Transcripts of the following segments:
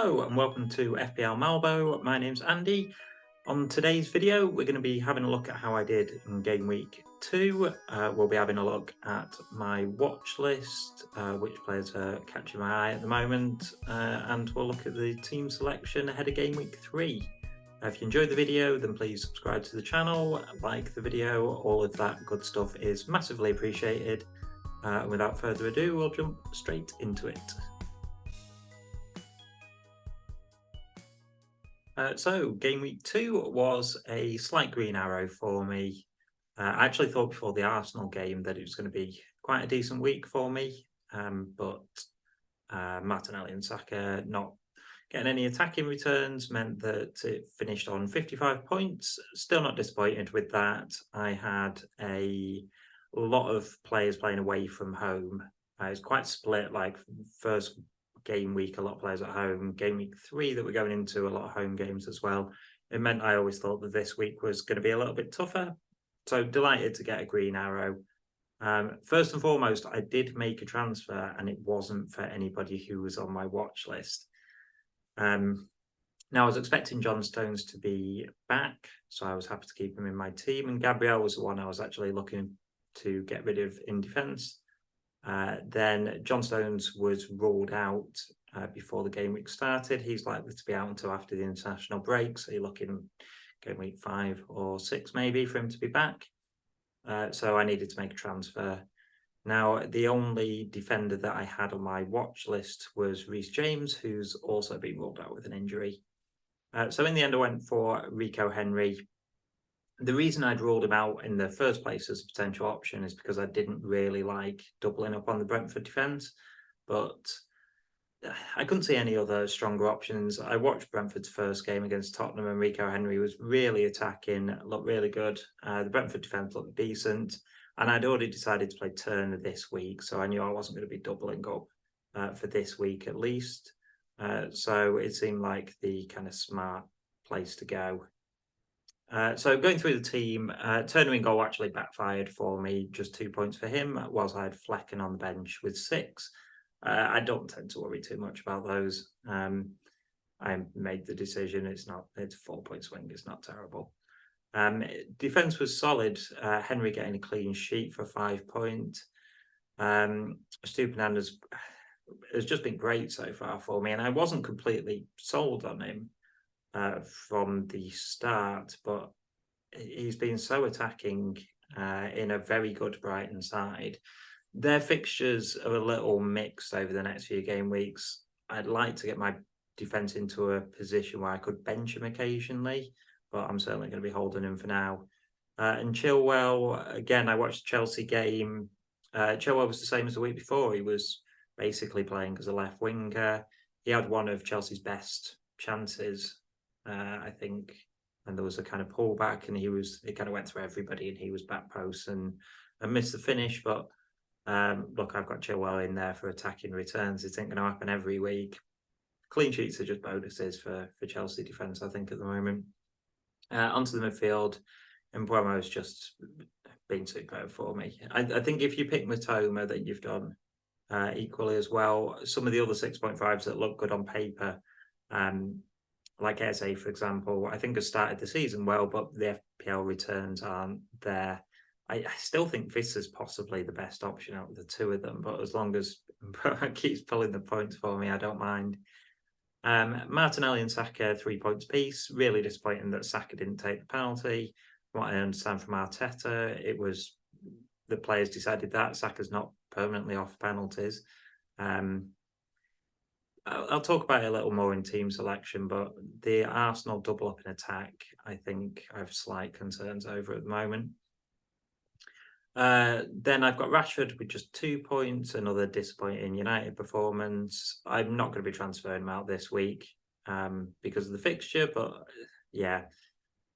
Hello and welcome to FPL Malbo. My name's Andy. On today's video, we're going to be having a look at how I did in Game Week 2. We'll be having a look at my watch list, which players are catching my eye at the moment, and we'll look at the team selection ahead of Game Week 3. If you enjoyed the video, then please subscribe to the channel, like the video, all of that good stuff is massively appreciated. Without further ado, we'll jump straight into it. So Game Week 2 was a slight green arrow for me. I actually thought before the Arsenal game that it was going to be quite a decent week for me, but Martinelli and Saka not getting any attacking returns meant that it finished on 55 points. Still not disappointed with that. I had a lot of players playing away from home. It's quite split, like first game week, a lot of players at home. Game week 3 that we're going into, a lot of home games as well. It meant I always thought that this week was going to be a little bit tougher. So delighted to get a green arrow. First and foremost, I did make a transfer and it wasn't for anybody who was on my watch list. Now I was expecting John Stones to be back, so I was happy to keep him in my team. And Gabriel was the one I was actually looking to get rid of in defence. Then John Stones was ruled out before the game week started. He's likely to be out until after the international break, so you're looking game week 5 or 6 maybe for him to be back. So I needed to make a transfer. Now, the only defender that I had on my watch list was Reece James, who's also been ruled out with an injury. So in the end, I went for Rico Henry. The reason I'd ruled him out in the first place as a potential option is because I didn't really like doubling up on the Brentford defence, but I couldn't see any other stronger options. I watched Brentford's first game against Tottenham and Rico Henry was really attacking, looked really good. The Brentford defence looked decent, and I'd already decided to play Turner this week, so I knew I wasn't going to be doubling up for this week at least. So it seemed like the kind of smart place to go. So going through the team, Turner in goal actually backfired for me, just 2 points for him, whilst I had Flecken on the bench with 6. I don't tend to worry too much about those. I made the decision, it's a 4-point swing, it's not terrible. Defence was solid, Henry getting a clean sheet for 5 points. Stupinan has just been great so far for me, and I wasn't completely sold on him from the start, but he's been so attacking in a very good Brighton side. Their fixtures are a little mixed over the next few game weeks. I'd like to get my defence into a position where I could bench him occasionally, but I'm certainly going to be holding him for now. And Chilwell, again, I watched the Chelsea game. Chilwell was the same as the week before. He was basically playing as a left winger. He had one of Chelsea's best chances, I think, and there was a kind of pullback, and it kind of went through everybody, and he was back post and missed the finish. But look, I've got Chilwell in there for attacking returns. It's not going to happen every week. Clean sheets are just bonuses for Chelsea defence, I think, at the moment. Onto the midfield, Mbeumo has just been superb for me. I think if you pick Matoma, that you've done equally as well. Some of the other 6.5s that look good on paper, like Eze, for example, I think has started the season well, but the FPL returns aren't there. I still think this is possibly the best option out of the two of them, but as long as keeps pulling the points for me, I don't mind. Martinelli and Saka, 3 points apiece. Really disappointing that Saka didn't take the penalty. From what I understand from Arteta, it was the players decided that Saka's not permanently off penalties. I'll talk about it a little more in team selection, but the Arsenal double up in attack, I think I have slight concerns over at the moment. Then I've got Rashford with just 2 points, another disappointing United performance. I'm not going to be transferring him out this week because of the fixture, but yeah,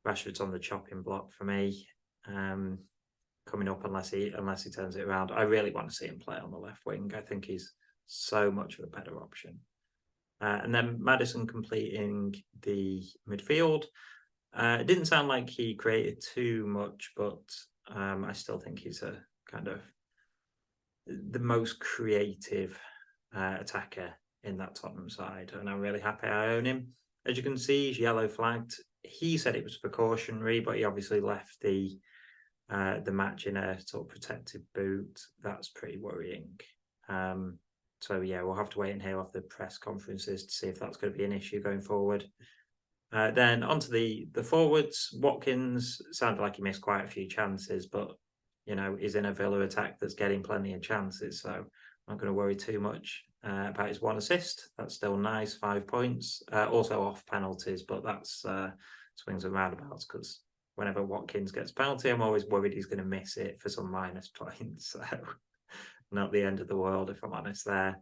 Rashford's on the chopping block for me. Coming up unless he turns it around. I really want to see him play on the left wing. I think he's so much of a better option. And then Maddison completing the midfield. It didn't sound like he created too much, but I still think he's a kind of the most creative attacker in that Tottenham side, and I'm really happy I own him. As you can see, he's yellow flagged. He said it was precautionary, but he obviously left the match in a sort of protective boot. That's pretty worrying. So yeah, we'll have to wait and hear off the press conferences to see if that's going to be an issue going forward. Then onto the forwards. Watkins sounded like he missed quite a few chances, but he's in a Villa attack that's getting plenty of chances, so I'm not going to worry too much about his 1 assist. That's still nice, 5 points. Also off penalties, but that's swings and roundabouts, because whenever Watkins gets a penalty, I'm always worried he's going to miss it for some minus points. So not the end of the world, if I'm honest there.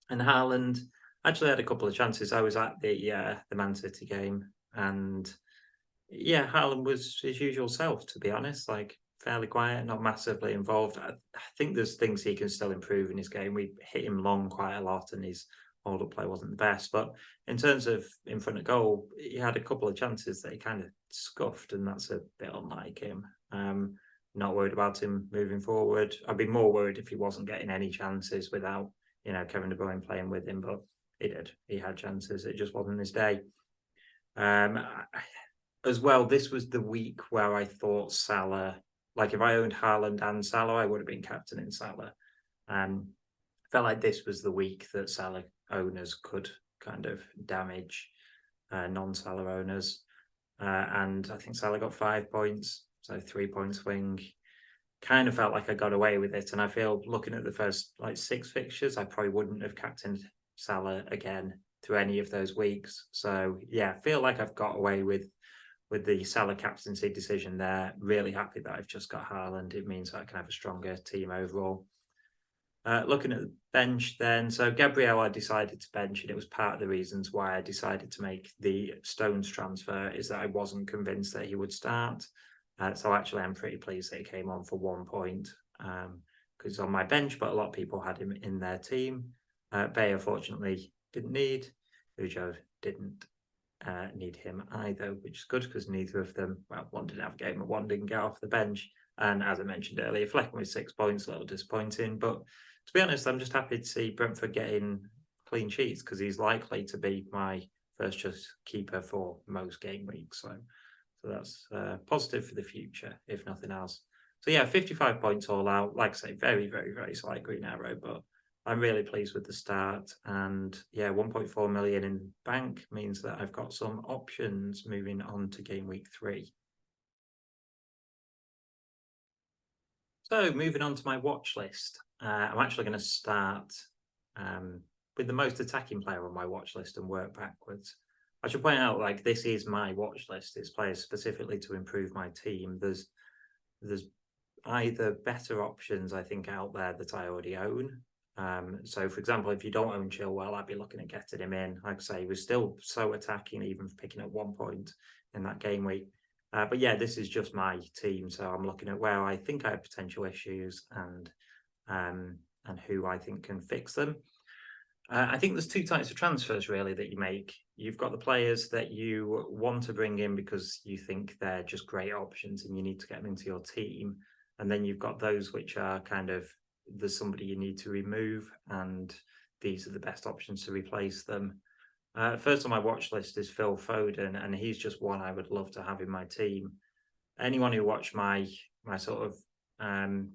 And Haaland actually had a couple of chances. I was at the Man City game, and yeah, Haaland was his usual self, to be honest. Like, fairly quiet, not massively involved. I think there's things he can still improve in his game. We hit him long quite a lot, and his hold-up play wasn't the best. But in terms of in front of goal, he had a couple of chances that he kind of scuffed, and that's a bit unlike him. Not worried about him moving forward. I'd be more worried if he wasn't getting any chances without, Kevin De Bruyne playing with him, but he did. He had chances. It just wasn't his day. As well, this was the week where I thought Salah, like if I owned Haaland and Salah, I would have been captain in Salah. Felt like this was the week that Salah owners could kind of damage non-Salah owners. And I think Salah got 5 points, so 3-point swing. Kind of felt like I got away with it. And I feel, looking at the first 6 fixtures, I probably wouldn't have captained Salah again through any of those weeks. So yeah, I feel like I've got away with the Salah captaincy decision there. Really happy that I've just got Haaland. It means that I can have a stronger team overall. Looking at the bench then, so Gabriel I decided to bench, and it was part of the reasons why I decided to make the Stones transfer, is that I wasn't convinced that he would start. So actually I'm pretty pleased that he came on for 1 point, because he's on my bench, but a lot of people had him in their team. Bayer fortunately didn't need. Ujo didn't need him either, which is good, because neither of them, well, one didn't have a game and one didn't get off the bench. And as I mentioned earlier, Flecken with 6 points, a little disappointing. But to be honest, I'm just happy to see Brentford getting clean sheets, because he's likely to be my first choice keeper for most game weeks. So that's positive for the future, if nothing else. So yeah, 55 points all out. Like I say, very, very, very slight green arrow, but I'm really pleased with the start. And yeah, 1.4 million in bank means that I've got some options moving on to game week 3. So moving on to my watch list, I'm actually going to start with the most attacking player on my watch list and work backwards. I should point out, this is my watch list. It's players specifically to improve my team. There's either better options, I think, out there that I already own. So, for example, if you don't own Chilwell, I'd be looking at getting him in. Like I say, he was still so attacking, even for picking up 1 point in that game week. But yeah, this is just my team, so I'm looking at where I think I have potential issues and who I think can fix them. I think there's 2 types of transfers really that you make. You've got the players that you want to bring in because you think they're just great options and you need to get them into your team. And then you've got those which are kind of, there's somebody you need to remove, and these are the best options to replace them. First on my watch list is Phil Foden, and he's just one I would love to have in my team. Anyone who watched my sort of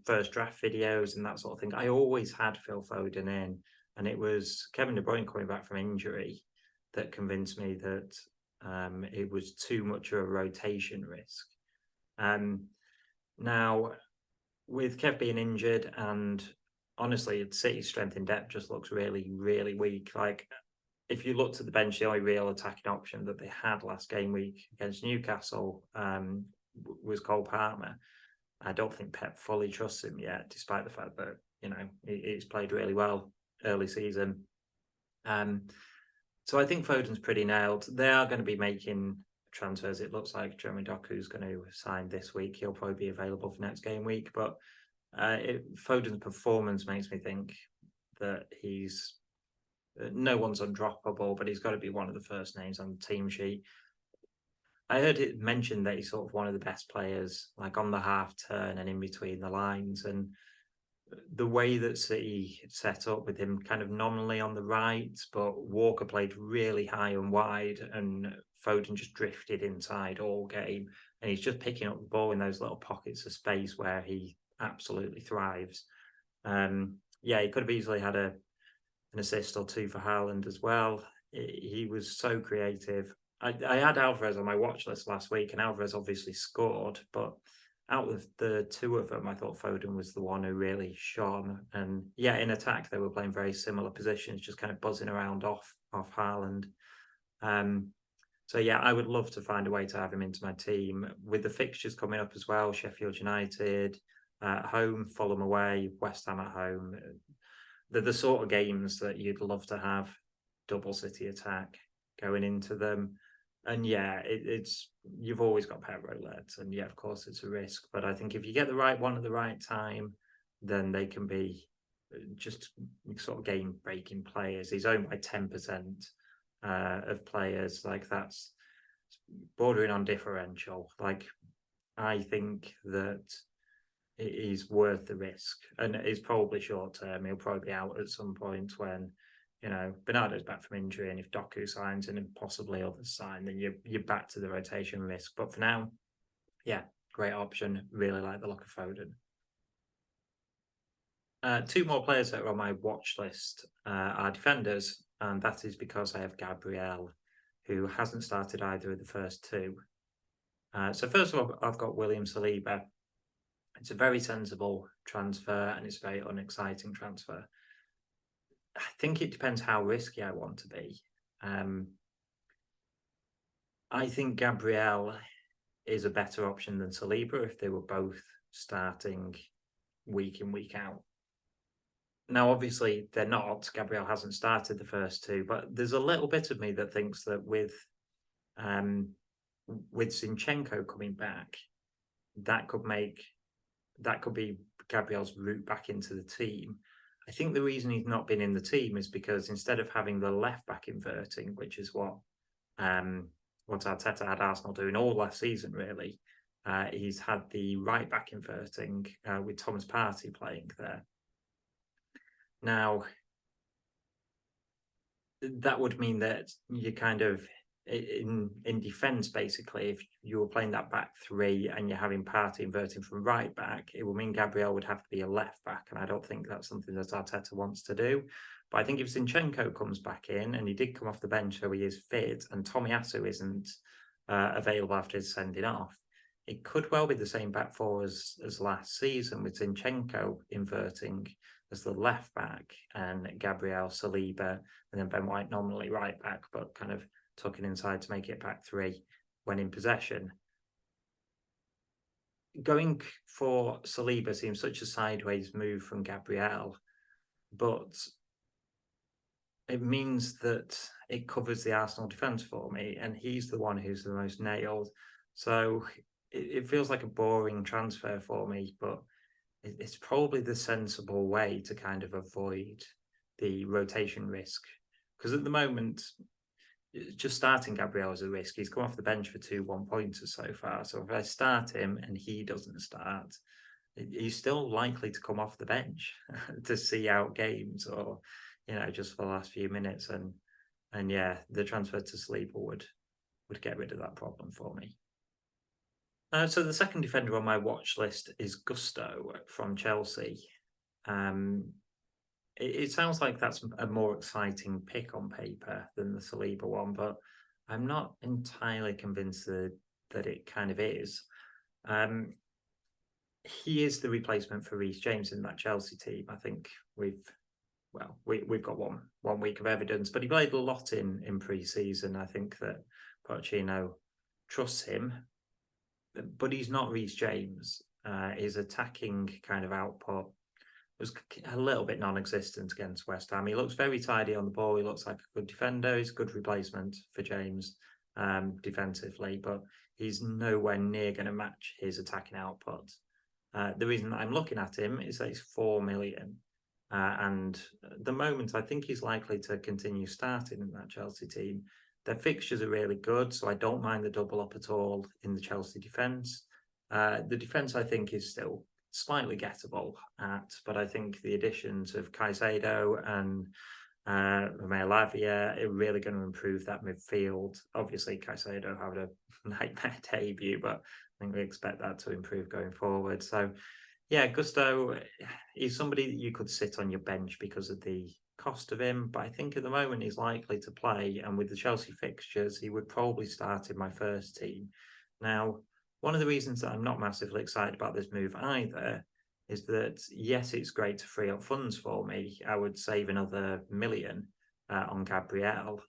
first draft videos and that sort of thing, I always had Phil Foden in, and it was Kevin De Bruyne coming back from injury that convinced me that it was too much of a rotation risk. Now, with Kev being injured, and honestly, City's strength in depth just looks really, really weak. If you looked at the bench, the only real attacking option that they had last game week against Newcastle was Cole Palmer. I don't think Pep fully trusts him yet, despite the fact that, he's played really well early season. So I think Foden's pretty nailed. They are going to be making transfers. It looks like Jeremy Doku's going to sign this week. He'll probably be available for next game week. But Foden's performance makes me think that he's no one's undroppable, but he's got to be one of the first names on the team sheet. I heard it mentioned that he's sort of one of the best players, on the half turn and in between the lines. And the way that City set up with him kind of nominally on the right, but Walker played really high and wide, and Foden just drifted inside all game. And he's just picking up the ball in those little pockets of space where he absolutely thrives. Yeah, he could have easily had an assist or two for Haaland as well. He was so creative. I had Alvarez on my watch list last week, and Alvarez obviously scored, but out of the two of them, I thought Foden was the one who really shone. And yeah, in attack, they were playing very similar positions, just kind of buzzing around off Haaland. So yeah, I would love to find a way to have him into my team with the fixtures coming up as well. Sheffield United at home, Fulham away, West Ham at home. They're the sort of games that you'd love to have double City attack going into them. And yeah, it's you've always got pet roulette, and yeah, of course it's a risk. But I think if you get the right one at the right time, then they can be just sort of game-breaking players. He's owned by 10% of players. Like, that's bordering on differential. Like, I think that it is worth the risk, and it's probably short-term. He'll probably be out at some point when, you know, Bernardo's back from injury, and if Doku signs and possibly others sign, then you're back to the rotation risk. But for now, yeah, great option. Really like the look of Foden. Two more players that are on my watch list are defenders, and that is because I have Gabriel, who hasn't started either of the first two. So first of all, I've got Wiliam Saliba. It's a very sensible transfer, and it's a very unexciting transfer. I think it depends how risky I want to be. I think Gabriel is a better option than Saliba if they were both starting week in, week out. Now, obviously, they're not. Gabriel hasn't started the first two, but there's a little bit of me that thinks that with Zinchenko coming back, that could be Gabriel's route back into the team. I think the reason he's not been in the team is because instead of having the left back inverting, which is what Arteta had Arsenal doing all last season, really, he's had the right back inverting with Thomas Partey playing there. Now, that would mean that you kind of in defence, basically, if you were playing that back three and you're having Partey inverting from right back, it would mean Gabriel would have to be a left back, and I don't think that's something that Arteta wants to do. But I think if Zinchenko comes back in, and he did come off the bench, so he is fit, and Tomiyasu isn't available after his sending off, it could well be the same back four as last season, with Zinchenko inverting as the left back and Gabriel, Saliba, and then Ben White nominally right back, but kind of tucking inside to make it back three when in possession. Going for Saliba seems such a sideways move from Gabriel, but it means that it covers the Arsenal defence for me, and he's the one who's the most nailed. So it feels like a boring transfer for me, but it's probably the sensible way to kind of avoid the rotation risk. Because at the moment, just starting Gabriel is a risk. He's come off the bench for 2 1-pointers so far. So if I start him and he doesn't start, he's still likely to come off the bench to see out games, or, you know, just for the last few minutes. And yeah, the transfer to Saliba would get rid of that problem for me. So the second defender on my watch list is Gusto from Chelsea. It sounds like that's a more exciting pick on paper than the Saliba one, but I'm not entirely convinced that it kind of is. He is the replacement for Reece James in that Chelsea team. I think we've got one week of evidence, but he played a lot in pre-season. I think that Pochettino trusts him, but he's not Reece James. His attacking kind of output was a little bit non-existent against West Ham. He looks very tidy on the ball. He looks like a good defender. He's a good replacement for James defensively, but he's nowhere near going to match his attacking output. The reason that I'm looking at him is that he's 4 million. And at the moment, I think he's likely to continue starting in that Chelsea team. Their fixtures are really good, so I don't mind the double up at all in the Chelsea defence. The defence, I think, is still slightly gettable at, but I think the additions of Caicedo and Lavia are really going to improve that midfield. Obviously, Caicedo had a nightmare debut, but I think we expect that to improve going forward. So, yeah, Gusto, he's somebody that you could sit on your bench because of the cost of him, but I think at the moment he's likely to play, and with the Chelsea fixtures, he would probably start in my first team. Now, one of the reasons that I'm not massively excited about this move either is that, yes, it's great to free up funds for me. I would save another million on Gabriel.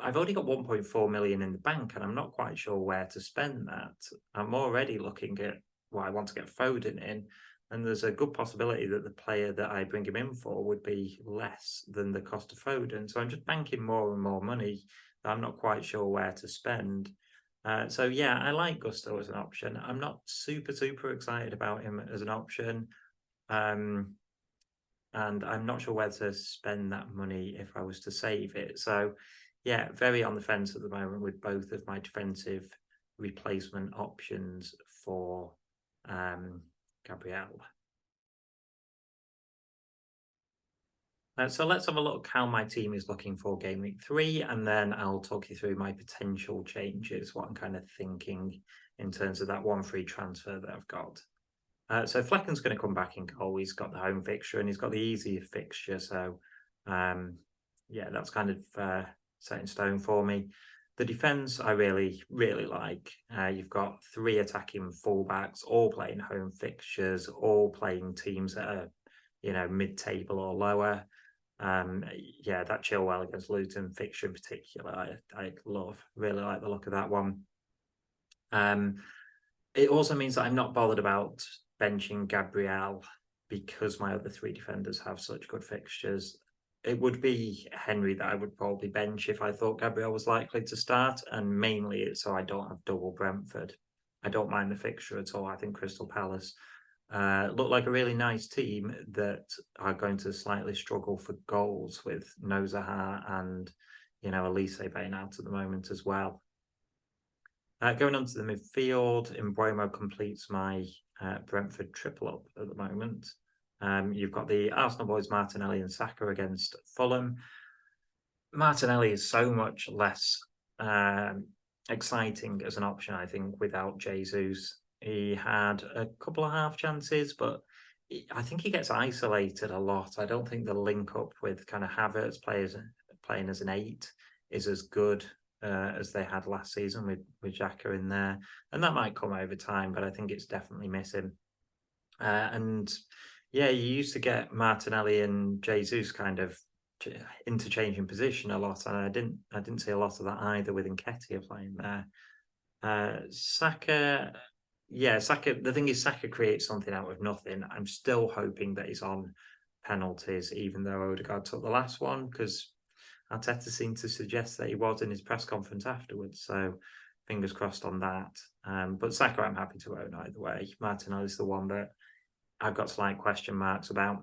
I've only got 1.4 million in the bank, and I'm not quite sure where to spend that. I'm already looking at I want to get Foden in, and there's a good possibility that the player that I bring him in for would be less than the cost of Foden. So I'm just banking more and more money that I'm not quite sure where to spend. So yeah, I like Gusto as an option. I'm not super excited about him as an option. And I'm not sure where to spend that money if I was to save it. So yeah, very on the fence at the moment with both of my defensive replacement options for Gabriel. So let's have a look how my team is looking for game week 3, and then I'll talk you through my potential changes, what I'm kind of thinking in terms of that 1 free transfer that I've got. So Flecken's going to come back in goal. He's got the home fixture and he's got the easier fixture. So yeah, that's kind of set in stone for me. The defence I really like. You've got 3 attacking fullbacks, all playing home fixtures, all playing teams that are, mid-table or lower. Yeah, that Chilwell against Luton fixture in particular, I really like the look of that one. It also means that I'm not bothered about benching Gabriel because my other 3 defenders have such good fixtures. It would be Henry that I would probably bench if I thought Gabriel was likely to start, and mainly it's so I don't have double Brentford. I don't mind the fixture at all. I think Crystal Palace look like a really nice team that are going to slightly struggle for goals with Nozaha and, Elise being out at the moment as well. Going on to the midfield, Mbeumo completes my Brentford triple up at the moment. You've got the Arsenal boys Martinelli and Saka against Fulham. Martinelli is so much less exciting as an option, I think, without Jesus. He had a couple of half chances, but I think he gets isolated a lot. I don't think the link up with kind of Havertz playing as an 8 is as good as they had last season with Xhaka in there. And that might come over time, but I think it's definitely missing. And yeah, you used to get Martinelli and Jesus kind of interchanging position a lot, and I didn't see a lot of that either with Nketiah playing there. Saka, the thing is Saka creates something out of nothing. I'm still hoping that he's on penalties, even though Odegaard took the last one, because Arteta seemed to suggest that he was in his press conference afterwards, so fingers crossed on that. But Saka I'm happy to own either way. Martinelli is the one that I've got slight question marks about.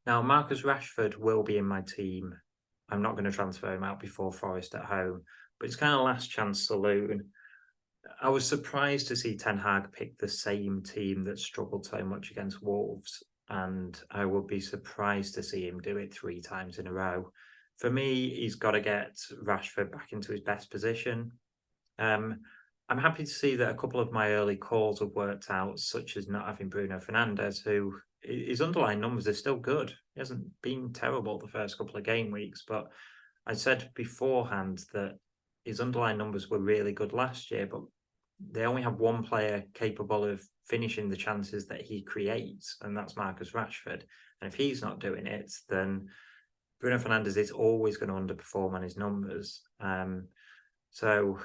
Now, Marcus Rashford will be in my team. I'm not going to transfer him out before Forest at home, but it's kind of last chance saloon. I was surprised to see Ten Hag pick the same team that struggled so much against Wolves, and I would be surprised to see him do it 3 times in a row. For me, he's got to get Rashford back into his best position. I'm happy to see that a couple of my early calls have worked out, such as not having Bruno Fernandes, who his underlying numbers are still good. He hasn't been terrible the first couple of game weeks, but I said beforehand that his underlying numbers were really good last year, but they only have one player capable of finishing the chances that he creates, and that's Marcus Rashford. And if he's not doing it, then Bruno Fernandes is always going to underperform on his numbers. So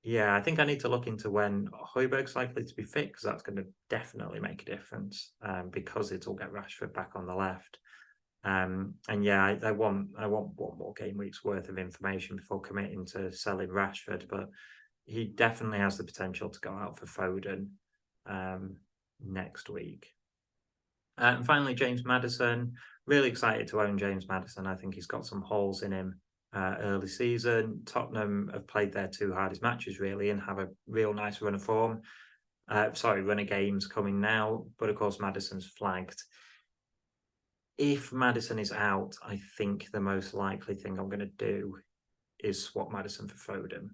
yeah, I think I need to look into when Højbjerg's likely to be fit, because that's going to definitely make a difference, because it'll get Rashford back on the left. And yeah, I want 1 more game week's worth of information before committing to selling Rashford, but he definitely has the potential to go out for Foden next week. And finally, James Maddison. Really excited to own James Maddison. I think he's got some holes in him early season. Tottenham have played their 2 hardest matches, really, and have a real nice run of form. Run of games coming now, but of course Maddison's flagged. If Maddison is out, I think the most likely thing I'm going to do is swap Maddison for Foden.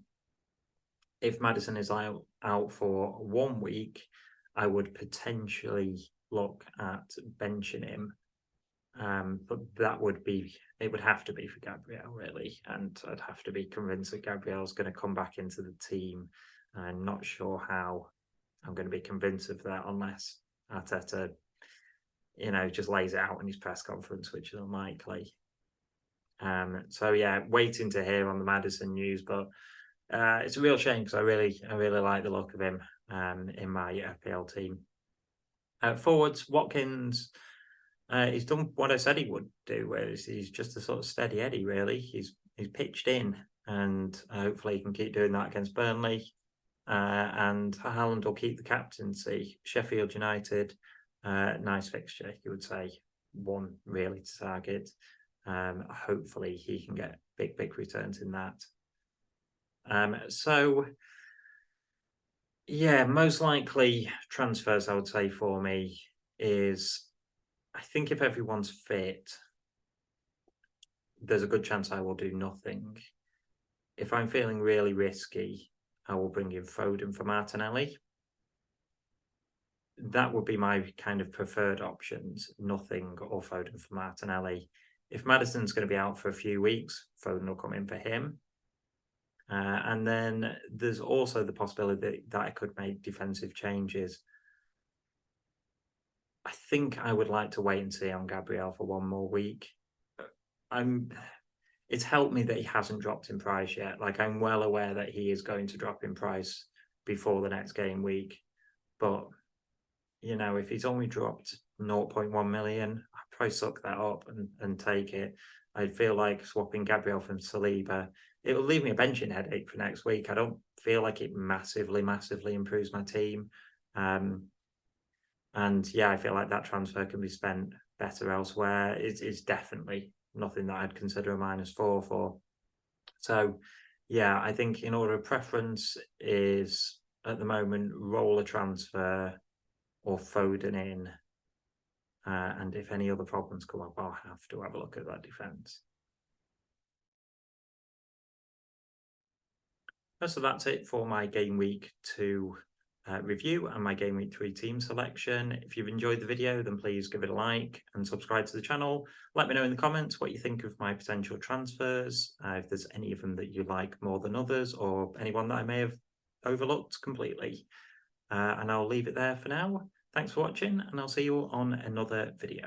If Maddison is out for 1 week, I would potentially look at benching him. But it would have to be for Gabriel, really. And I'd have to be convinced that Gabriel's going to come back into the team. I'm not sure how I'm going to be convinced of that unless Arteta, just lays it out in his press conference, which is unlikely. So yeah, waiting to hear on the Maddison news, but it's a real shame because I really like the look of him in my FPL team. Forwards, Watkins, he's done what I said he would do, where he's just a sort of steady Eddie, really. He's pitched in, and hopefully he can keep doing that against Burnley. And Haaland will keep the captaincy. Sheffield United, nice fixture, you would say. One really to target. Hopefully he can get big returns in that. So yeah, most likely transfers I would say for me is, I think if everyone's fit, there's a good chance I will do nothing. If I'm feeling really risky, I will bring in Foden for Martinelli. That would be my kind of preferred options, nothing or Foden for Martinelli. If Maddison's going to be out for a few weeks, Foden will come in for him. And then there's also the possibility that I could make defensive changes. I think I would like to wait and see on Gabriel for 1 more week. It's helped me that he hasn't dropped in price yet. Like, I'm well aware that he is going to drop in price before the next game week. But, if he's only dropped 0.1 million, I'd probably suck that up and take it. I'd feel like swapping Gabriel from Saliba, it will leave me a benching headache for next week. I don't feel like it massively improves my team. And yeah, I feel like that transfer can be spent better elsewhere. It's definitely nothing that I'd consider a -4 for. So yeah, I think in order of preference is at the moment roll a transfer or Foden in. And if any other problems come up, I'll have to have a look at that defence. So that's it for my Game Week 2 review and my Game Week 3 team selection. If you've enjoyed the video, then please give it a like and subscribe to the channel. Let me know in the comments what you think of my potential transfers, if there's any of them that you like more than others, or anyone that I may have overlooked completely. And I'll leave it there for now. Thanks for watching, and I'll see you on another video.